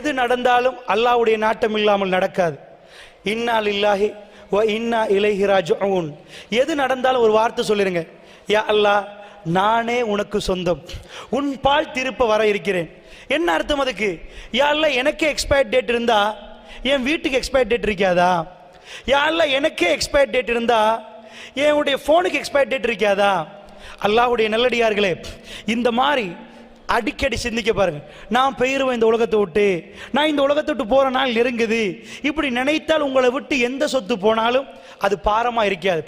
எது நடந்தாலும் அல்லாஹ்வுடைய நாட்டம் இல்லாமல் நடக்காது. இன்னா லில்லாஹி வ இன்னா இலைஹி ராஜிஊன். எது நடந்தாலும் ஒரு வார்த்தை சொல்லிருங்க, யா அல்லாஹ் நானே உனக்கு சொந்தம், உன் பால் திருப்ப வர இருக்கிறேன். என்ன அர்த்தம் அதுக்கு? யா அல்லாஹ் எனக்கே எக்ஸ்பயர் டேட் இருந்தா என் வீட்டுக்கு எக்ஸ்பயர் டேட் இருக்காதா? யா அல்லாஹ் எனக்கே எக்ஸ்பயர் டேட் இருந்தா என்னுடைய போனுக்கு எக்ஸ்பயர் டேட் இருக்காதா? அல்லாஹ்வுடைய நல்லடியார்களே, இந்த மாதிரி அடிக்கடி சிந்திக்க பாருங்க. நான் பெயருவேன் இந்த உலகத்தை விட்டு, நான் இந்த உலகத்தை விட்டு போற நாள் நெருங்குது. இப்படி நினைத்தால் உங்களை விட்டு எந்த சொத்து போனாலும் அது பாரமா இருக்காது.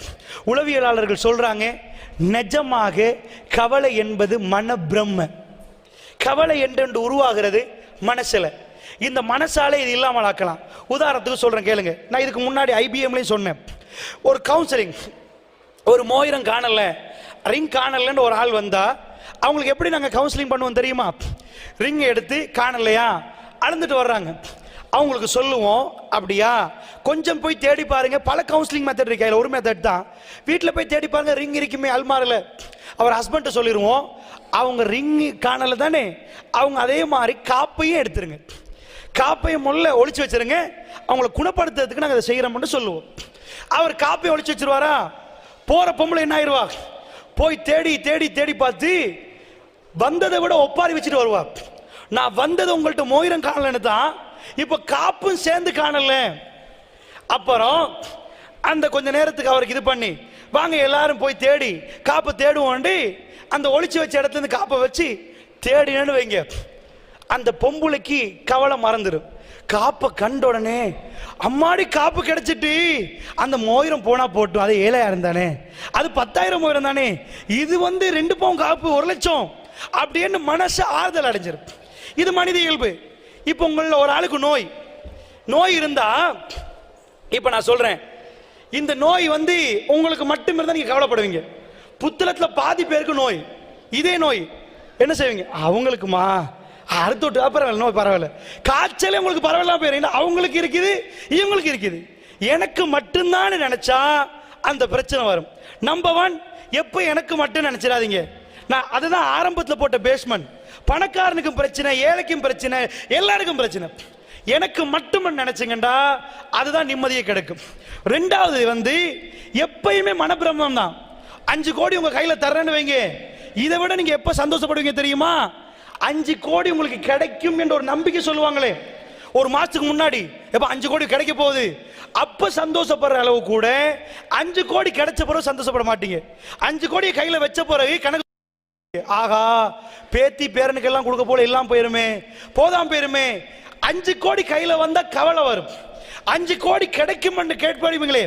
உளவியலாளர்கள் சொல்றாங்க, நிஜமாக கவலை என்பது மன பிரம்ம. கவலை என்று உருவாகிறது மனசுல. இந்த மனசாலே இது இல்லாமல் ஆக்கலாம். உதாரணத்துக்கு சொல்றேன் கேளுங்க. நான் இதுக்கு முன்னாடி ஐபிஎம்லையும் சொன்னேன். ஒரு கவுன்சிலிங், ஒரு மோதிரம் காணல, ரிங் காணலன்னு ஒரு ஆள் வந்தா அவங்களுக்கு எப்படி நாங்கள் கவுன்சிலிங் பண்ணுவோம் தெரியுமா? ரிங் எடுத்து காணலையா அளந்துட்டு வர்றாங்க, அவங்களுக்கு சொல்லுவோம், அப்படியா கொஞ்சம் போய் தேடி பாருங்க. பல கவுன்சிலிங் மெத்தட் இருக்கு, அதில் ஒரு மெத்தட் தான். வீட்டில் போய் தேடி பாருங்க, ரிங் இருக்குமே அல்மாரில். அவர் ஹஸ்பண்ட்டை சொல்லிடுவோம், அவங்க ரிங் காணல தானே, அவங்க அதே மாதிரி காப்பையும் எடுத்துருங்க, காப்பையும் முள்ள ஒளிச்சு வச்சிருங்க, அவங்கள குணப்படுத்துறதுக்கு நாங்கள் அதை செய்கிறோம்னு சொல்லுவோம். அவர் காப்பையை ஒளிச்சு வச்சிருவாரா? போற பொம்பளை என்ன ஆயிடுவா? போய் தேடி தேடி தேடி பார்த்து வந்ததை விட ஒப்பாரி வச்சுட்டு வருவா. நான் வந்தது உங்கள்கிட்ட மோதிரம் காணலன்னு தான், இப்ப காப்பும் சேர்ந்து காணல. அப்புறம் அந்த கொஞ்ச நேரத்துக்கு அவருக்கு இது பண்ணி, வாங்க எல்லாரும் போய் தேடி காப்பை தேடுவோம், அந்த ஒளிச்சு வச்ச இடத்துல இருந்து காப்பை வச்சு தேடினு வைங்க, அந்த பொம்புளைக்கு கவலை மறந்துடும். காப்பை கண்ட உடனே அம்மாடி காப்பு கிடைச்சிட்டு, அந்த மோதிரம் போனா போட்டும், அது 7,000 தானே, அது 10,000 மோதிரம் தானே, இது 2 பவுன் காப்பு 1,00,000 அப்படின்னு மனசு ஆறுதல் அடைஞ்சிரும். இது மனித இயல்பு. இப்ப உங்கள ஒரு ஆளுக்கு நோய் இருந்தா, இப்ப நான் சொல்றேன், இந்த நோய் உங்களுக்கு மட்டும் இருந்தா நீங்க கவலைப்படுவீங்க. புத்தளத்துல பாதி பேருக்கு நோய், இதே நோய் என்ன செய்வீங்க? அவங்களுக்குமா அறுத்தோட்டு பரவாயில்ல, நோய் பரவாயில்ல, காய்ச்சலே உங்களுக்கு பரவாயில்ல போயிரு, அவங்களுக்கு இருக்குது இவங்களுக்கு இருக்குது, எனக்கு மட்டும்தான் நினைச்சா அந்த பிரச்சனை வரும். நம்பர் 1, எப்ப எனக்கு மட்டும் நினைச்சிடாதீங்க. நான் அதுதான் ஆரம்பத்தில் போட்ட பேஸ்மெண்ட். பணக்காரனுக்கும் பிரச்சனை, ஏழைக்கும் பிரச்சனை, எல்லாருக்கும் பிரச்சனை. எனக்கு மட்டும் நினைச்சுங்கண்டா அதுதான் நிம்மதியை கிடைக்கும். ரெண்டாவது எப்பயுமே மனப்பிரமம் தான். 5 கோடி உங்க கையில தர்றேன்னு வைங்க, இதை விட நீங்க எப்ப சந்தோஷப்படுவீங்க தெரியுமா? 5 கோடி உங்களுக்கு கிடைக்கும் என்ற ஒரு நம்பிக்கை சொல்லுவாங்களே, ஒரு மாசத்துக்கு முன்னாடி எப்ப 5 கோடி கிடைக்க போகுது, அப்ப சந்தோஷப்படுற அளவு கூட 5 கோடி கிடைச்ச பிறகு சந்தோஷப்பட மாட்டீங்க. 5 கோடி கையில வச்ச பிறகு கணக்கு, ஆகா பேத்தி பேரனுக்கெல்லாம் கொடுக்க போல எல்லாம் போயிருமே, போதாம் போயிருமே. 5 கோடி கையில வந்தா கவலை வரும். 5 கோடி கிடைக்கும் என்று கேட்பீங்களே,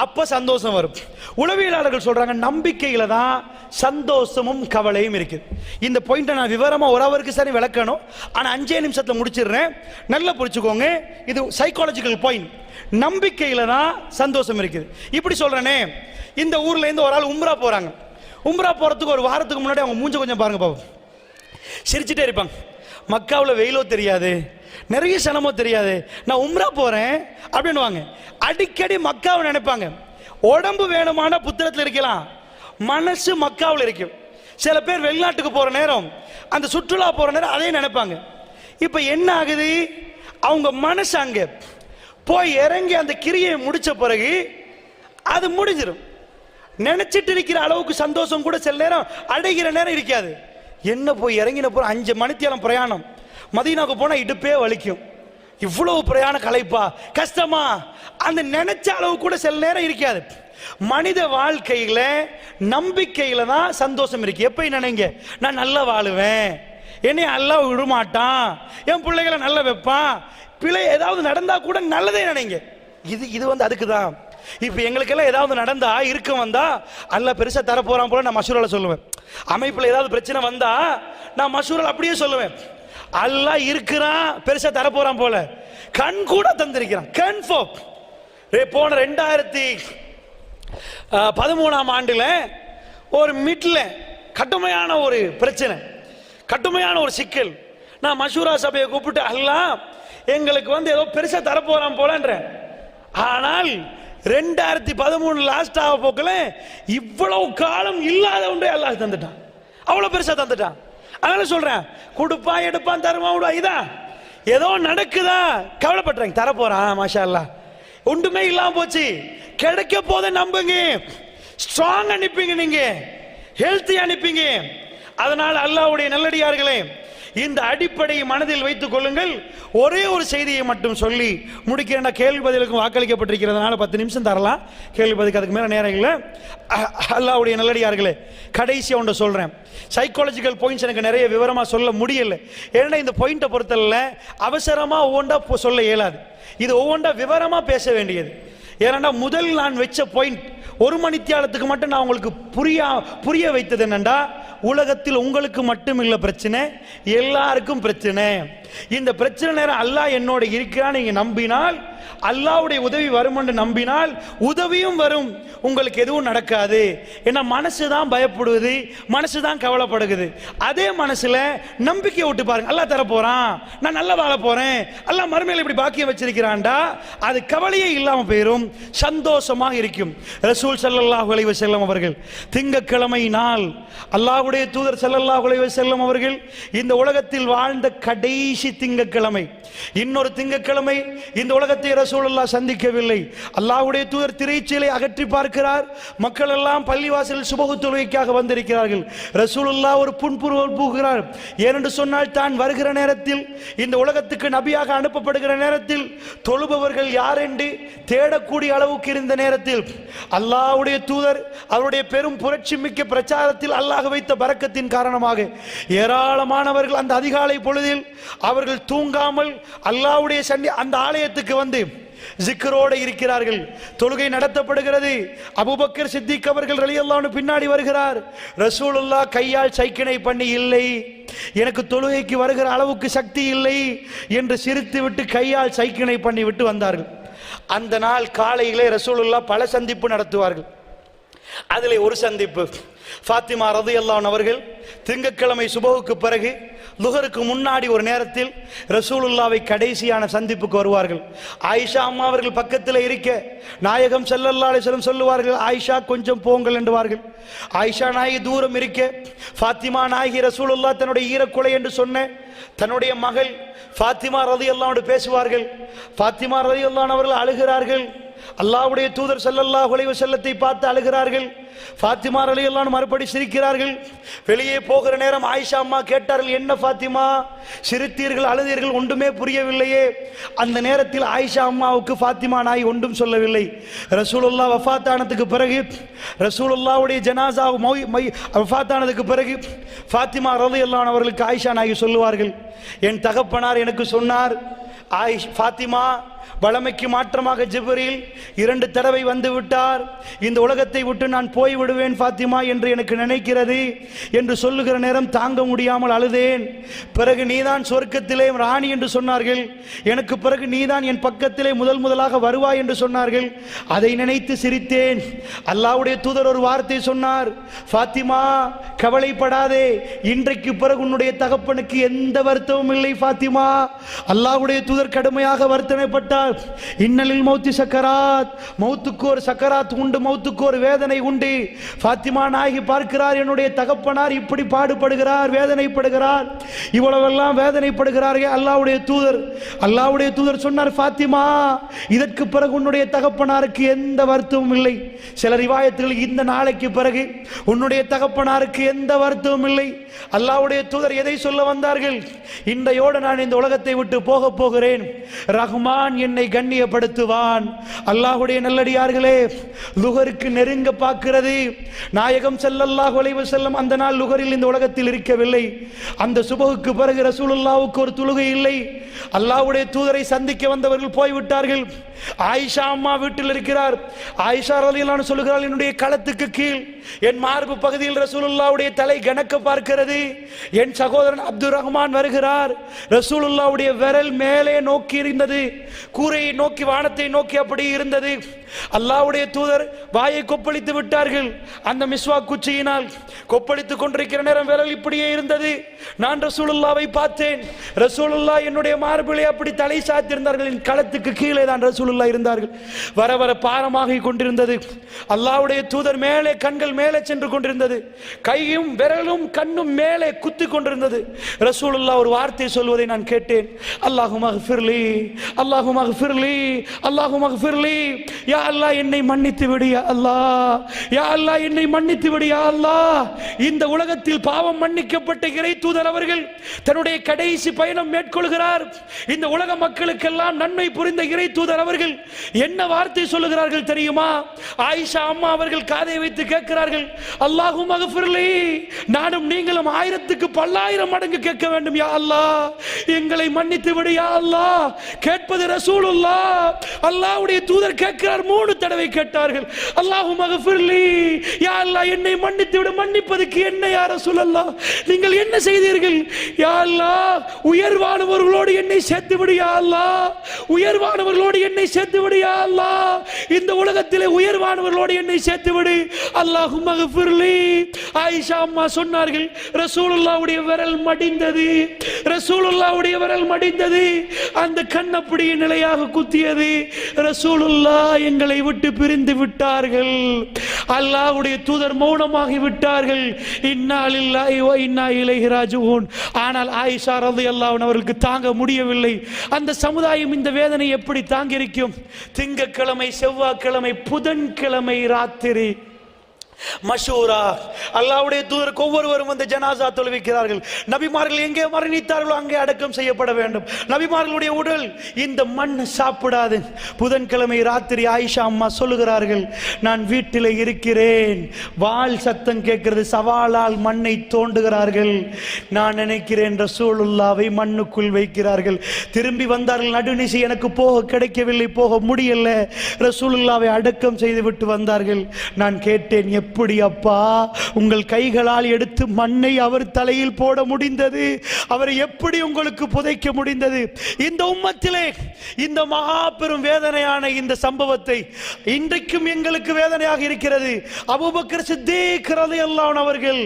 அப்ப சந்தோஷம் வரும். உளவியலாளர்கள் சொல்றாங்க, நம்பிக்கையில தான் சந்தோஷமும் கவலையும் இருக்கு. இந்த பாயிண்ட நான் விவரமா ஒரு அவருக்கு சரி விளக்கணும், ஆனா 5 நிமிஷத்துல முடிச்சிடுறேன், நல்லா புரிச்சுக்கோங்க. இது சைக்காலஜிக்கல் பாயிண்ட். நம்பிக்கையில தான் சந்தோஷம் இருக்குது. இப்படி சொல்றேனே, இந்த ஊர்ல இருந்து ஒரு ஆள் உம்ரா போறாங்க. உம்ரா போறதுக்கு ஒரு வாரத்துக்கு முன்னாடி அவங்க மூஞ்ச கொஞ்சம் பாருங்க பாப்போம், சிரிச்சுட்டே இருப்பாங்க. மக்காவில் வெயிலோ தெரியாது, நிறைய சனமோ தெரியாது, நான் உம்ரா போறேன் அப்படின்னு அடிக்கடி மக்காவை நினைப்பாங்க. உடம்பு வேணுமான புத்தகத்தில் இருக்கலாம், மனசு மக்காவில் இருக்கும். சில பேர் வெளிநாட்டுக்கு போற நேரம், அந்த சுற்றுலா போற நேரம் அதே நினைப்பாங்க. இப்ப என்ன ஆகுது? அவங்க மனசு அங்க போய் இறங்கி அந்த கிரியை முடிச்ச பிறகு அது முடிஞ்சிடும். நினைச்சிட்டு இருக்கிற அளவுக்கு சந்தோஷம் கூட சில நேரம் அடைகிற நேரம் இருக்காது. என்ன போய் இறங்கின போற 5 மணித்தியாலம் பிரயாணம், மதீனாவுக்கு போனா இடுப்பே வலிக்கும், இவ்வளவு பிரயாண களைப்பா கஷ்டமா, அந்த நினைச்ச அளவு கூட சில நேரம் இருக்காது. மனித வாழ்க்கையில நம்பிக்கையில தான் சந்தோஷம் இருக்கு. எப்ப நினைங்க, நான் நல்லா வாழுவேன், என்னை அல்லாஹ் விடமாட்டான், என் பிள்ளைகளை நல்லா வைப்பான், பிள்ளை ஏதாவது நடந்தா கூட நல்லதே நினைங்க. இது அதுக்கு தான். இப்ப எங்களுக்கெல்லாம் ஏதாவது நடந்தா இருக்க வந்தா அல்லாஹ் பெருசா தர போறான் போல நான் மசூரால சொல்லுவேன். அமைப்புல ஏதாவது பிரச்சனை வந்தா நான் மசூரால அப்படியே சொல்லுவேன், அல்லாஹ் இருக்கிறான், பெருசா தர போறான் போல, கண் கூட தந்திருக்கிறான். கன்ஃபார்ம். போன 2013ஆம் ஆண்டுல ஒரு மிட்ல கடுமையான ஒரு பிரச்சனை, கடுமையான ஒரு சிக்கல். நான் மசூரா சபையை கூப்பிட்டு, அல்லாஹ் எங்களுக்கு ஏதோ பெருசா தர போறான் போலன்ற. ஆனால் 2013 லாஸ்ட் ஆக போக்கல இவ்வளவு காலம் இல்லாத ஒன்றை அல்லாஹ் தந்துட்டான், அவ்வளவு பெருசா தந்துட்டான். அதனால சொல்றேன், கொடுப்பான் எடுப்பான் தருவான் இதான் ஏதோ நடக்குதா கவலைப்படுறாங்க, தரப்போறான் மாஷா அல்லாஹ், ஒன்றுமே இல்லாம போச்சு, கிடைக்க போத நம்புங்க, ஸ்ட்ராங் அனுப்பிங்க, நீங்க ஹெல்த்தி அனுப்பிங்க. அதனால் அல்லாஹ்வுடைய நல்லடியார்களே, இந்த அடிப்படையை மனதில் வைத்துக் கொள்ளுங்கள். ஒரே ஒரு செய்தியை மட்டும் சொல்லி முடிக்கிறேன். கேள்வி பதிலுக்கும் வாக்களிக்கப்பட்டிருக்கிறதுனால 10 நிமிஷம் தரலாம், கேள்வி பதிலுக்கு அதுக்கு மேல நேரம் இல்லை. அல்லாஹ்வுடைய நல்லடியார்களே, கடைசியா ஒன்று சொல்றேன். சைக்காலஜிக்கல் பாயிண்ட்ஸ் எனக்கு நிறைய விவரமா சொல்ல முடியல, ஏன்னா இந்த பாயிண்ட்டை பொறுத்தல அவசரமா ஒவ்வொன்றா சொல்ல இயலாது, இது ஒவ்வொன்றா விவரமா பேச வேண்டியது. ஏன்னா முதல் நான் வச்ச பாயிண்ட் 1 மணித்தியாலத்துக்கு மட்டும் நான் உங்களுக்கு புரிய வைத்தது என்னண்டா, உலகத்தில் உங்களுக்கு மட்டும் இல்ல பிரச்சனை, எல்லாருக்கும் பிரச்சனை. இந்த பிரச்சனை நேரம் அல்லாஹ் என்னோட இருக்கிறான் நீங்க நம்பினால், அல்லாஹ்வுடைய உதவி வரும் என்று நம்பினால் உதவியும் வரும், உங்களுக்கு எதுவும் நடக்காது. ஏன்னா மனசு தான் பயப்படுவது, மனசு தான் கவலைப்படுகிறது. அதே மனசுல நம்பிக்கை விட்டு பாருங்க, அல்லாஹ் தர போறான், நான் நல்லா வாழ போறேன், அல்லாஹ் மறுமையில இப்படி பாக்கியம் வச்சிருக்கிறான்டா, அது கவலையே இல்லாம போயிரும், சந்தோஷமாக இருக்கும். ரசூல் ஸல்லல்லாஹு அலைஹி வஸல்லம் அவர்கள் திங்கட்கிழமை நாள் அல்லாஹ்வுடைய தூதர் ஸல்லல்லாஹு அலைஹி வஸல்லம் அவர்கள் இந்த உலகத்தில் வாழ்ந்த கடைசி திங்கட்கிழமை, இன்னொரு திங்கட்கிழமை இந்த உலகத்தை ரசூலுல்லாஹ் சந்திக்கவில்லை. அல்லாஹ்வுடைய தூதர் திரைச்சீலை அகற்றி பார்க்கிறார், மக்கள் எல்லாம் பள்ளிவாசலில் சுபஹு தொழுகைக்காக வந்திருக்கிறார்கள். ரசூலுல்லாஹ் ஒரு புன்முறுவல் பூக்கிறார். ஏனென்று சொன்னால் தான் வருகிற நேரத்தில், இந்த உலகத்துக்கு நபியாக அனுப்பப்படுகிற நேரத்தில் தொழுபவர்கள் யார் என்று தேடக்கூடிய அளவுக்கு இருந்த நேரத்தில் அல்லாஹ்வுடைய தூதர் அவருடைய பெரும் புரட்சி மிக்க பிரச்சாரத்தில் அல்லாஹ் வைத்த பரக்கத்தின் காரணமாக ஏராளமானவர்கள் அந்த அதிகாலை பொழுதில் அவர்கள் தூங்காமல் அல்லாஹ்வுடைய அந்த ஆலயத்துக்கு வந்து ஜிக்ரோடு இருக்கிறார்கள். தொழுகை நடத்தப்படுகிறது. அபூபக்கர் சித்திக் அவர்கள் ரலியல்லாஹு அன்ஹு பின்னாடி வருகிறார். ரசூலுல்லாஹ் கையால் சைக்கினை பண்ணி, இல்லை எனக்கு தொழுகைக்கு வருகிற அளவுக்கு சக்தி இல்லை என்று சிரித்து விட்டு கையால் சைக்கினை பண்ணி விட்டு வந்தார்கள். அந்த நாள் காலையிலே ரசூலுல்லாஹ் பல சந்திப்பு நடத்துவார்கள். அதிலே ஒரு சந்திப்பு, ஃபாத்திமா ரலியல்லாஹு அன்ஹா அவர்கள் திங்கட்கிழமை சுபஹுக்கு பிறகு லுஹருக்கு முன்னாடி ஒரு நேரத்தில் ரசூலுல்லாவை கடைசியான சந்திப்புக்கு வருவார்கள். ஆயிஷா அம்மா அவர்கள் பக்கத்தில் இருக்க நாயகம் ஸல்லல்லாஹு அலைஹி வஸல்லம் சொல்லுவார்கள், ஆயிஷா கொஞ்சம் போங்கள் என்றுவார்கள். ஆயிஷா நாயகி தூரம் இருக்க ஃபாத்திமா நாயகி ரசூலுல்லாஹ் தன்னுடைய ஈரக்குலை என்று சொன்ன தன்னுடைய மகள் ஃபாத்திமா ரலியல்லாஹு அன்ஹா பேசுவார்கள். ஃபாத்திமா ரலியல்லாஹு அன்ஹா அவர்கள் அழுகிறார்கள். அல்லாஹ்வுடைய தூதர் ஸல்லல்லாஹு அலைஹி வஸல்லத்தை பார்த்து அழுகிறார்கள். ஃபாத்திமா ரலியல்லாஹு அன்ஹா மறுபடி சிரிக்கிறார்கள். வெளியே போகிற நேரம் ஆயிஷா அம்மா கேட்டார்கள், என்ன ஃபாத்திமா சிரித்தீர்கள், அழுதீர்கள், ஒன்றுமே புரியவில்லையே. அந்த நேரத்தில் ஆயிஷா அம்மாவுக்கு ஃபாத்திமா நாய் ஒன்றும் சொல்லவில்லை. ரசூலுல்லாஹ் வஃபாத்தானதுக்கு பிறகு, ரசூலுல்லாஹ்வுடைய ஜனாஸா வஃபாத்தானதுக்கு பிறகு ஃபாத்திமா ரலியல்லாஹு அன்ஹா அவர்களுக்கு ஆயிஷா நாய் சொல்லுவார்கள், என் தகப்பனார் எனக்கு சொன்னார், ஃபாத்திமா வளமைக்கு மாற்றமாக ஜிப்ரீல் 2 தடவை வந்து விட்டார், இந்த உலகத்தை விட்டு நான் போய் விடுவேன் ஃபாத்திமா என்று எனக்கு நினைக்கிறது என்று சொல்லுகிற நேரம் தாங்க முடியாமல் அழுதேன். பிறகு நீதான் சொர்க்கத்திலே ராணி என்று சொன்னார்கள், எனக்கு பிறகு நீதான் என் பக்கத்திலே முதலாக வருவாய் என்று சொன்னார்கள். அதை நினைத்து சிரித்தேன். அல்லாஹ்வுடைய தூதர் ஒரு வார்த்தை சொன்னார், ஃபாத்திமா கவலைப்படாதே, இன்றைக்கு பிறகு உன்னுடைய தகப்பனுக்கு எந்த வருத்தமும் இல்லை ஃபாத்திமா. அல்லாஹ்வுடைய தூதர் கடுமையாக வருத்தனைப்பட்டார். இன்னலில் மௌத்தி சக்கராத், மௌத்துக்கு ஒரு சக்கராத் உண்டு, மௌத்துக்கு ஒரு வேதனை உண்டு. ஃபாத்திமா நாயகி பார்க்கிறார், என்னுடைய தகப்பனார் இப்படி பாடுபடுகிறார், வேதனைப்படுகிறார், இவ்வளவெல்லாம் வேதனைப்படுகிறார்கள். அல்லாஹ்வுடைய தூதர் சொன்னார், ஃபாத்திமா இதற்கு பிறகு உன்னுடைய தகப்பனாருக்கு எந்த வருத்தமும் இல்லை. சில ரிவாயத்துகள் இந்த நாளைக்கு பிறகு உன்னுடைய தகப்பனாருக்கு எந்த வருத்தமும் இல்லை. அல்லாஹ்வுடைய தூதர் எதை சொல்ல வந்தார்கள், இன்றையோடு நான் இந்த உலகத்தை விட்டு போக போகிறேன், ரஹ்மான் என்னை கண்ணியப்படுத்துவான். அல்லாஹ்வுடைய நல்லடியார்களே, லுஹருக்கு நெருங்க பார்க்கிறது. நாயகம் ஸல்லல்லாஹு அலைஹி வஸல்லம் அந்த நாள் லுஹரில் இந்த உலகத்தில் இருக்கவில்லை. அந்த சுபஹுக்கு பிறகு ரசூலுல்லாஹ்வுக்கு ஒரு தொழுகை இல்லை. அல்லாஹ்வுடைய தூதரை சந்திக்க வந்தவர்கள் போய்விட்டார்கள். ஆயிஷா அம்மா வீட்டில் இருக்கிறார். ஆயிஷா ரலியல்லாஹு அன்ஹா சொல்கிறாள், என்னுடைய களத்துக்கு கீழ் என் மார்பு பகுதியில் ரசூலுல்லாஹ்வுடைய தலை கணக்க பார்க்கிறது. என் சகோதரன் அப்துர் ரஹ்மான் வருகிறார். ரசூலுல்லாஹ்வுடைய விரல் மேலே நோக்கி இருந்தது, கூரையை நோக்கி வானத்தை நோக்கி அப்படி இருந்தது. அல்லாஹ்வுடைய தூதர் வாயை கொப்பளித்து விட்டார்கள். அந்த மிஸ்வாக் குச்சியினால் கொப்பளித்துக் கொண்டிருக்கிற நேரம் விரல் இப்படியே இருந்தது. நான் ரசூலுல்லாவை பார்த்தேன். ரசூலுல்லாஹ் என்னுடைய மார்பிலே அப்படி தலை சாத்திருந்தார்கள். என் களத்துக்கு கீழே தான் ரசூலுல்லாஹ் இருந்தார்கள். வர வர பாரமாகி கொண்டிருந்தது. அல்லாஹ்வுடைய தூதர் மேலே, கண்கள் மேலே சென்று கொண்டிருந்தது. கையும் விரலும் கண்ணும் மேலே குத்தி கொண்டிருந்தது. ரசூலுல்லாஹ் ஒரு வார்த்தை சொல்வதை நான் கேட்டேன். அல்லாஹும்ம ஃபிர்லி, அல்லாஹும்ம ஃபிர்லி, அல்லாஹும்ம ஃபிர்லி. யா அல்லாஹ் என்னை மன்னித்து விடு யா அல்லாஹ், யா அல்லாஹ் என்னை மன்னித்து விடு யா அல்லாஹ். இந்த உலகத்தில் பாவம் மன்னிக்கப்பட்ட இறை தூதர் அவர்கள் தன்னுடைய கடைசி பயணம் மேற்கொள்கிறார். இந்த உலக மக்களுக்கெல்லாம் நன்மை புரிந்த இறை தூதர் அவர்கள் என்ன வார்த்தை சொல்லுகிறார்கள் தெரியுமா? ஆயிஷா அம்மா அவர்கள் காதை வைத்து கேட்கிறார்கள், அல்லாஹும்ம ஃபிர்லி, நானும் நீங்களும் 1000க்கு 10,000 மடங்கு கேட்க வேண்டும் யா அல்லாஹ், எங்களை மன்னித்து விடு யா அல்லாஹ். கேட்பது ரசூலுல்லாஹ். அல்லாஹ்வுடைய தூதர் கேட்கிறார். 3 தடவை கேட்டார்கள். அல்லாஹும்ம ஃபிர்லி, யா அல்லாஹ் என்னை மன்னித்து விடு. மன்னிப்பதற்கு என்ன யா ரசூலல்லாஹ், நீங்கள் என்ன செய்தீர்கள்? யா அல்லாஹ் உயர்வானவர்களோடு என்னை சேர்த்து விடு யா அல்லாஹ், உயர்வானவர்களோடு என்னை சேர்த்து விடு யா அல்லாஹ், இந்த உலகத்திலே உயர்வானவர்களோடு என்னை சேர்த்து விடு. அல்லாஹும்ம ஃபிர்லி. ஆயிஷா அம்மா சொன்னார்கள், ரசூலுல்லாஹ்வுடைய விரல் மடிந்தது, ரசூலுல்லாஹ்வுடைய விரல் மடிந்தது. அந்த கண் அப்படியே நிலையாக குத்தியது. ரசூலுல்லாஹ் எங்களை விட்டு பிரிந்து விட்டார்கள். அல்லாஹ்வுடைய தூதர் மௌனமாகி விட்டார்கள். இன்னா லில்லாஹி வ இன்னா இலைஹி ராஜிஊன். ஆனால் ஆயிஷா ரலியல்லாஹு அன்ஹா அவர்களுக்கு தாங்க முடியவில்லை. அந்த சமுதாயம் இந்த வேதனை எப்படி தாங்கியிருக்கும்? திங்கட்கிழமை, செவ்வாய்க்கிழமை, புதன்கிழமை ராத்திரி மஷூரா, அல்லாஹ்வுடைய தூதருக்கு ஒவ்வொருவரும் வந்து ஜனாசா தொழுவிக்கிறார்கள். நபிமார்கள் எங்கே மரணித்தார்களோ அங்கே அடக்கம் செய்யப்பட வேண்டும். நபிமார்களுடைய உடல் இந்த மண் சாப்பிடாது. புதன்கிழமை ராத்திரி ஆயிஷா அம்மா சொல்லுகிறார்கள், நான் வீட்டில் இருக்கிறேன், வாள் சத்தம் கேட்கிறது, சவாலால் மண்ணை தோண்டுகிறார்கள். நான் நினைக்கிறேன் ரசூலுல்லாவை மண்ணுக்குள் வைக்கிறார்கள். திரும்பி வந்தார்கள். நடுநிசி எனக்கு போக கிடைக்கவில்லை, போக முடியல. ரசூலுல்லாவை அடக்கம் செய்து விட்டு வந்தார்கள். நான் கேட்டேன், எப்படி அப்பா உங்கள் கைகளால் எடுத்து மண்ணை அவர் தலையில் போட முடிந்தது? அவரை எப்படி உங்களுக்கு புதைக்க முடிந்தது? இந்த உம்மத்திலே இந்த மகா பெரும் வேதனையான இந்த சம்பவத்தை இன்றைக்கும் எங்களுக்கு வேதனையாக இருக்கிறது. அபூபக்கர் சித்தீக் ரலியல்லாஹு அன்ஹு அவர்கள்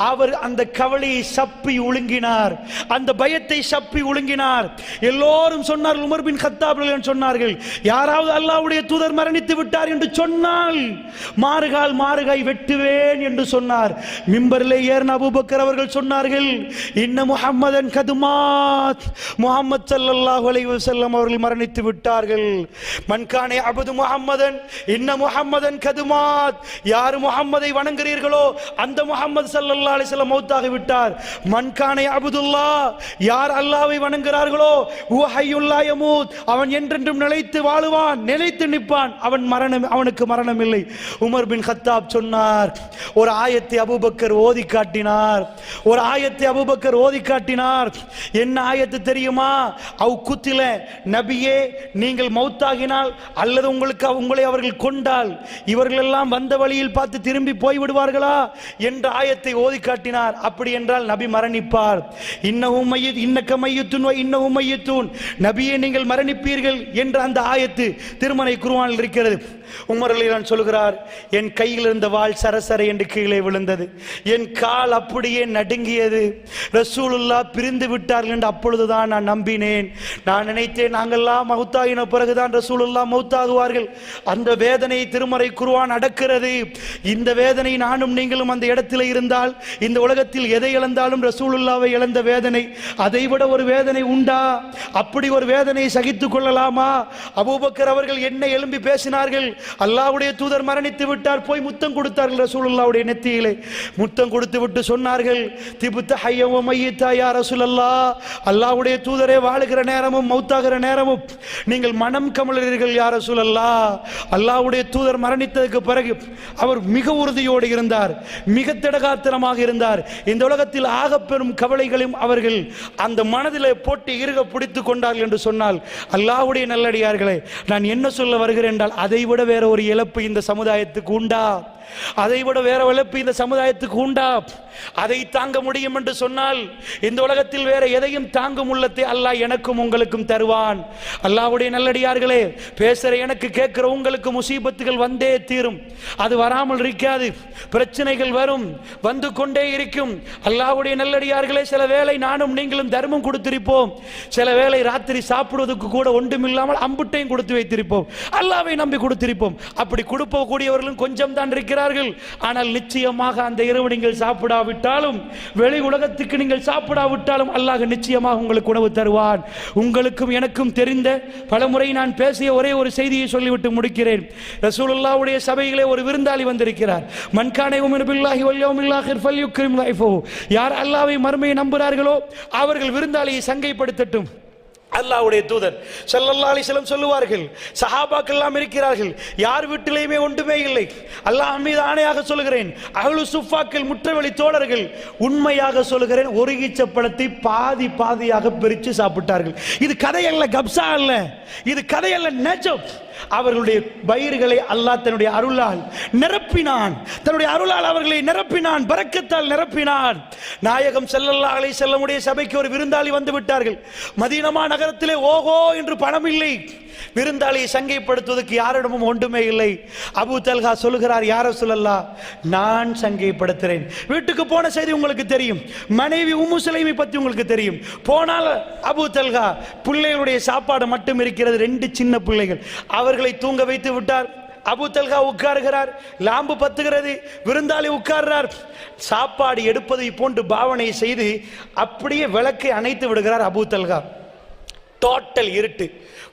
அவர் அந்த கவலையை சப்பி ஒழுங்கினார், அந்த பயத்தை சப்பி ஒழுங்கினார். எல்லோரும் சொன்னார்கள், உமர் பின் கத்தாப் சொன்னார்கள், யாராவது அல்லாஹ்வுடைய தூதர் மரணித்து விட்டார் என்று சொன்னால் மாறுகால் மாறுகாய் வெட்டுவேன் என்று சொன்னார். மிம்பரிலே ஏறின அபூபக்கர் அவர்கள் சொன்னார்கள், இன்ன முஹம்மதன் கதுமாத், முஹம்மது ஸல்லல்லாஹு அலைஹி வஸல்லம் அவர்கள் மரணித்து விட்டார்கள். மன்கானே அபது முஹம்மதன் இன்ன முஹம்மதன் கதுமாத், யார் முஹம்மதை வணங்குகிறீர்களோ அந்த முஹம்மது ஸல்லல்லாஹு அலைஹி வஸல்லம் மௌத்தாகி விட்டார். மன்கானே அபுதுல்லாஹ், யார் அல்லாஹ்வை வணங்குகிறார்களோ ஹுவ ஹய்யுல் லா யமூத், அவன் என்றென்றும் நிலைத்து வாழுவான், நிலைத்து நிற்பான், அவனுக்கு மரணம் இல்லை. உமர் பின் கத்தாப் சொன்னார், ஒரு ஆயத்தை அபூபக்கர் ஓதி காட்டினார். ஒரு ஆயத்தை அபூபக்கர் ஓதி காட்டினார். என்ன ஆயத்து தெரியுமா? அவ் குத்தில நபியே, நீங்கள் மௌத்தாகினால் அல்லது உங்களை அவர்கள் கொண்டால் இவர்கள் எல்லாம் வந்த வழியில் பார்த்து திரும்பி போய் விடுவார்களா என்ற ஆயத்தை ஓதி காட்டினார். அப்படி என்றால் நபி மரணிப்பார். இன்னஹும் மையத் இன்னக மையத்துன் வ இன்னஹும் மையத்துன், நபியே நீங்கள் மரணிப்பீர்கள் என்ற அந்த ஆயத்து திருமறை குர்ஆனில் இருக்கிறது. உமர் ரலியல்லாஹு சொல்கிறார், என் கையில் இருந்த வாள் சரசர என்று கீழே விழுந்தது, என் கால் அப்படியே நடுங்கியது. ரசூலுல்லாஹ் பிரிந்து விட்டார்கள் என்று அப்பொழுதுதான் நான் நம்பினேன். நான் நினைத்தேன் நாங்கள்லாம் மௌத்தாகின பிறகுதான் ரசூலுல்லாஹ் மௌத்தாகுவார்கள். அந்த வேதனை திருமறை குர்ஆன் அடக்கிறது. இந்த வேதனை நானும் நீங்களும் அந்த இடத்தில் இருந்தால், இந்த உலகத்தில் எதை இழந்தாலும் ரசூலுல்லாவை இழந்த வேதனை, அதைவிட ஒரு வேதனை உண்டா? அப்படி ஒரு வேதனையை சகித்துக் கொள்ளலாமா? அபூபக்கர் அவர்கள் என்ன எழும்பி பேசினார்கள், அல்லாஹ்வுடைய தூதர் மரணித்து விட்டார், போய் முத்தம் கொடுத்தார்கள் ரசூலுல்லாஹ்வுடைய நெத்தியிலே. முத்தம் கொடுத்து விட்டு சொன்னார்கள், திபுத்த ஹய்ய வ மய்யித்தா யா ரசூலல்லாஹ், அல்லாஹ்வுடைய தூதரே வாழுகிற நேரமும் மௌத்தாகிற நேரமும் நீங்கள் மனம் கமழுகிறீர்கள் யா ரசூலல்லாஹ். அல்லாஹ்வுடைய தூதர் மரணித்ததற்கு பிறகு அவர் மிக உறுதியோடு இருந்தார், மிக திடகாத்திரமாக இருந்தார். இந்த உலகத்தில் ஆகப்பெரும் கவலைகளையும் அவர்கள் அந்த மனதிலே போட்டு இறுக பிடித்துக் கொண்டார்கள் என்று சொன்னால், அல்லாஹ்வுடைய நல்லடியார்களே, நான் என்ன சொல்ல வருகிறேன் என்றால், அதைவிட வேற ஒரு இழப்பு இந்த சமுதாயத்துக்கு உண்டா? அதை விட வேற வளர்ப்பு இந்த சமுதாயத்துக்கு உண்டா? அதை தாங்க முடியும் என்று சொன்னால் இந்த உலகத்தில் வேற எதையும் தாங்கும் உள்ளத்தை அல்லாஹ் எனக்கும் உங்களுக்கும் தருவான். அல்லாஹ்வுடைய நல்லடியார்களே, பேசுற எனக்கு கேட்கிற உங்களுக்கு முசீபத்துகள் வந்தே தீரும். அது வராமல் இருக்காது. பிரச்சனைகள் வரும், வந்து கொண்டே இருக்கும். அல்லாஹ்வுடைய நல்லடியார்களே, சில வேளை நானும் நீங்களும் தர்மம் கொடுத்திருப்போம். சில வேளை ராத்திரி சாப்பிடுவதற்கு கூட ஒன்றுமில்லாமல் அம்புட்டையும் கொடுத்து வைத்திருப்போம். அல்லாஹ்வை நம்பி கொடுத்திருப்போம். அப்படி கொடுப்ப கூடியவர்களும் கொஞ்சம் தான் இருக்கிறார்கள். ஆனால் நிச்சயமாக அந்த இரவு நீங்கள் சாப்பிடாவிட்டாலும், வெளி உலகத்துக்கு நீங்கள் சாப்பிடாவிட்டாலும் அல்லாஹ் நிச்சயமாக உங்களுக்கு உணவு தருவான். உங்களுக்கும் எனக்கும் தெரிந்த பலமுறை நான் பேசிய ஒரே ஒரு செய்தியை சொல்லிவிட்டு முடிக்கிறேன். ரசூலுல்லாஹ்வுடைய சபையிலே ஒரு விருந்தாளி வந்திருக்கிறார். மன்கானை உமின் பில்லாஹி வல் யௌமில் ஆகிர் ஃபல்யுக்ரிம் லைஃபஹு. யார் அல்லாஹ்வை மறுமையை நம்புகிறார்களோ அவர்கள் விருந்தாளியை சங்கைப்படுத்தட்டும். அல்லாஹ்வுடைய தூதர் ஸல்லல்லாஹு அலைஹி வஸல்லம் சொல்லுவார்கள், சஹாபாக்கள் எல்லாம் இருக்கிறார்கள், யார் வீட்டிலேயுமே ஒன்றுமே இல்லை. அல்லாஹ் மீது ஆணையாக சொல்கிறேன், அஹ்லு சுஃபாக்கள் முற்றவெளி தோழர்கள், உண்மையாக சொல்கிறேன், ஒரு ஈச்சப்பழத்தை பாதி பாதியாக பிரித்து சாப்பிட்டார்கள். இது கதையல்ல, கப்சா அல்ல, இது கதையல்ல, நெஜம். அவர்களுடைய வயிறுகளை அல்லாஹ் தன்னுடைய அருளால் நிரப்பினான். தன்னுடைய அருளால் அவர்களை நிரப்பினான், பரக்கத்தால் நிரப்பினான். நாயகம் ஸல்லல்லாஹு அலைஹி வஸல்லமுடைய சபைக்கு ஒரு விருந்தாளி வந்து விட்டார்கள். மதீனா நகரத்திலே ஓஹோ என்று பணம் இல்லை. விருந்தாளியை சங்கைப்படுத்துவதற்கு யாரிடமும் ஒன்றுமே இல்லை. அபூ தல்ஹா சொல்லுகிறார், யா ரசூலல்லாஹ், நான் சங்கைப்படுத்துறேன். வீட்டுக்கு போன செய்தி உங்களுக்கு தெரியும். மனைவி உம்மு சுலைமை பற்றி உங்களுக்கு தெரியும். போனால் அபூ தல்ஹா, பிள்ளைகளுடைய சாப்பாடு மட்டும் இருக்கிறது, 2 சின்ன பிள்ளைகள், அவர்களை தூங்க வைத்து விட்டார். அபூ தல்ஹா உட்காருகிறார், லாம்பு பத்துகிறது, விருந்தாளி உட்கார்றார். சாப்பாடு எடுப்பதை போன்று பாவனை செய்து அப்படியே விளக்கை அணைத்து விடுகிறார் அபூ தல்ஹா. டோட்டல் இருட்டு,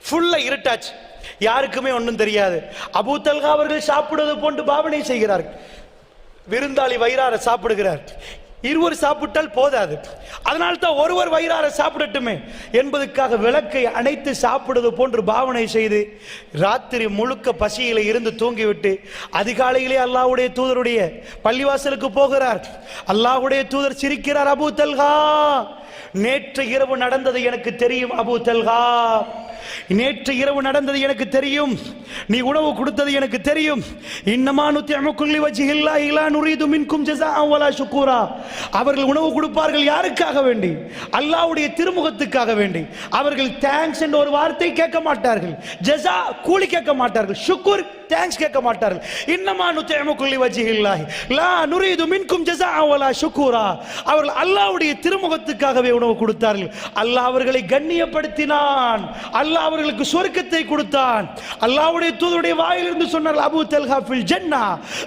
ஃபுல்லா இருட்டாச்சு, யாருக்குமே ஒன்றும் தெரியாது. அபூ தல்ஹா அவர்கள் சாப்பிடுவது போன்று பாவனை செய்கிறார்கள். விருந்தாளி வயிறார சாப்பிடுகிறார். இருவர் சாப்பிட்டால் போதாது, அதனால் தான் ஒருவர் வயிறார சாப்பிடட்டுமே என்பதற்காக விளக்கை அணைத்து சாப்பிடுவது போன்று பாவனை செய்து ராத்திரி முழுக்க பசியில இருந்து தூங்கிவிட்டு அதிகாலையிலே அல்லாஹ்வுடைய தூதருடைய பள்ளிவாசலுக்கு போகிறார். அல்லாஹ்வுடைய தூதர் சிரிக்கிறார், அபூ தல்ஹா, நேற்று இரவு நடந்தது எனக்கு தெரியும். அபூ தல்ஹா, நேற்று இரவு நடந்தது எனக்கு தெரியும். நீ உணவு கொடுத்தது எனக்கு தெரியும். இன்னமா நுத்இமுக்கும் லிவஜ்ஹில்லாஹி லா நுரீது மின்கும் ஜஸாஅன் வலா ஷுக்கூரா. அவர்கள் உணவு கொடுப்பார்கள் யாருக்காக வேண்டி? அல்லாஹ்வுடைய திருமுகத்துக்காக வேண்டி. அவர்கள் தேங்க்ஸ் என்ற ஒரு வார்த்தை கேட்க மாட்டார்கள், ஜஸா கூலி கேட்க மாட்டார்கள், ஷுக்கூர் தேங்க்ஸ் கேட்க மாட்டார்கள். இன்னமா நுத்இமுக்கும் லிவஜ்ஹில்லாஹி லா நுரீது மின்கும் ஜஸாஅன் வலா ஷுக்கூரா. அவர்கள் அல்லாஹ்வுடைய திருமுகத்துக்காகவே உணவு கொடுத்தார்கள். அல்லாஹ் அவர்களை கண்ணியப்படுத்தினான். அல்லாஹ் அவர்களுக்கு சொர்க்கத்தை கொடுத்தான். அல்லாஹ்வுடைய தூதருடைய வாயிலிருந்து சொன்னார், அபூ தல்ஹா ஃபில் ஜன்னா,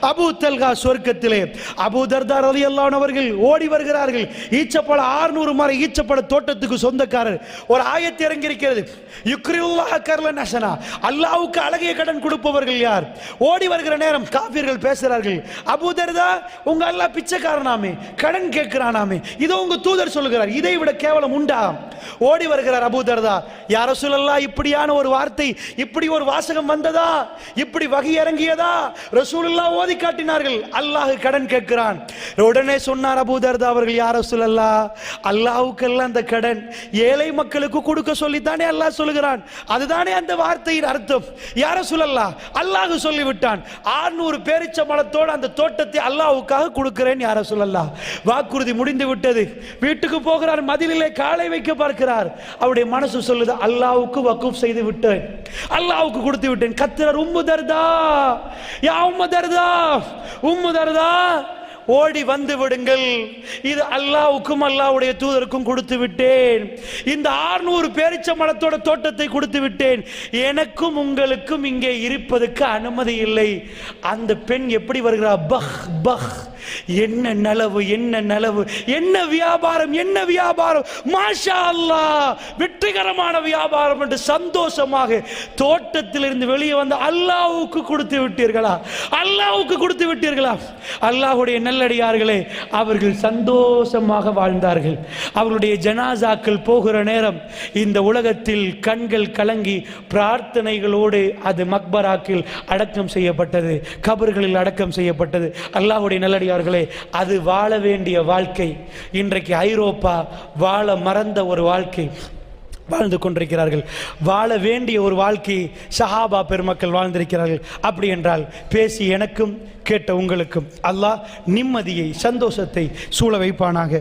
அபூ தல்ஹா சொர்க்கத்திலே. அபூ தர்தா ரலியல்லாஹு அன்ஹு அவர்கள் ஓடி வருகிறார்கள். ஈச்சப்பழ 600 மரம் ஈச்சப்பழ தோட்டத்துக்கு சொந்தக்காரர். ஒரு ஆயத்து இறங்கி இருக்கிறது, யுக்ரில்லாஹ கர்லன் ஹஸனா, அல்லாஹ்வுக்கு அழகிய கடன் கொடுப்பவர்கள் யார்? ஓடி வருகிற நேரம் காஃபிர்கள் பேசுகிறார்கள், அபூ தர்தா, உங்க அல்லாஹ் பிச்சைக்காரனாமே, கடன் கேட்கிறானாமே, இதோ உங்க தூதர் சொல்லுகிறார், இதை விட கேவலம் உண்டா? ஓடி வருகிறார் அபூ தர்தா, யா ரசூலல்லாஹ், இப்படியான ஒரு வார்த்தை, இப்படி ஒரு வாசகம் வந்ததா? இப்படி வகை இறங்கியதா? ரசூலுல்லாஹ் ஓதி காட்டினார்கள், அல்லாஹ் கடன் கேட்கிறான். உடனே சொன்னார் அபூ தர்தா அவர்கள், யா ரசூலல்லாஹ், அல்லாஹ்வுக்கெல்லாம் அந்த கடன் ஏழை மக்களுக்கு கொடுக்க சொல்லித்தானே அல்லாஹ் சொல்லுகிறான், அதுதானே அந்த வார்த்தையின் அர்த்தம். யா ரசூலல்லாஹ், அல்லாஹ் சொல்லிவிட்டான், 600 பேரிச்ச மரத்தோடு அந்த தோட்டத்தை அல்லாஹ்வுக்காக கொடுக்கிறேன். யா ரசூலல்லாஹ், வாக்குறுதி முடிந்து விட்டது. வீட்டுக்கு போகிறார், மதிலிலே காலை வைக்க பார்க்கிறார். அவருடைய மனசு சொல்லுது, அல்லாஹ்வுக்கு வக்ஃப் செய்து விட்டேன், அல்லாஹ்வுக்கு கொடுத்து விட்டேன். கத்துறார், உம்மு தர்தா, யா உம்மு தர்தா, உம்மு தர்தா, ஓடி வந்து விடுங்கள், இது அல்லாஹ்வுக்கும் அல்லாஹ்வுடைய தூதருக்கும் கொடுத்து விட்டேன். இந்த 600 பேரிச்ச மரத்தோட தோட்டத்தை கொடுத்து விட்டேன். எனக்கும் உங்களுக்கும் இங்கே இருப்பதற்கு அனுமதி இல்லை. அந்த பெண் எப்படி வருகிறார்? பஹ் பஹ், என்ன நலவு, என்ன நலவு, என்ன வியாபாரம், என்ன வியாபாரம், மாஷா அல்லாஹ், வெற்றிகரமான வியாபாரம் என்று சந்தோஷமாக தோட்டத்திலிருந்து வெளியே வந்து அல்லாஹ்வுக்கு கொடுத்து விட்டீர்களா? அல்லாஹ்வுக்கு கொடுத்து விட்டீர்களா? அல்லாஹ்வுடைய நல்லடியார்களே, அவர்கள் சந்தோஷமாக வாழ்ந்தார்கள். அவர்களுடைய ஜனாசாக்கள் போகிற நேரம் இந்த உலகத்தில் கண்கள் கலங்கி பிரார்த்தனைகளோடு அது மக்பராக்கில் அடக்கம் செய்யப்பட்டது, கபர்களில் அடக்கம் செய்யப்பட்டது. அல்லாஹ்வுடைய நல்லடியார்களே, அது வாழ வேண்டிய வாழ்க்கை இன்றைக்கு ஐரோப்பா வாழ மறந்த ஒரு வாழ்க்கை. வாழ்ந்து கொண்டிருக்கிறார்கள். வாழ வேண்டிய ஒரு வாழ்க்கையை சஹாபா பெருமக்கள் வாழ்ந்திருக்கிறார்கள். அப்படி என்றால் பேசி எனக்கும் கேட்ட உங்களுக்கும் அல்லாஹ் நிம்மதியை சந்தோஷத்தை சூழ வைப்பானாக.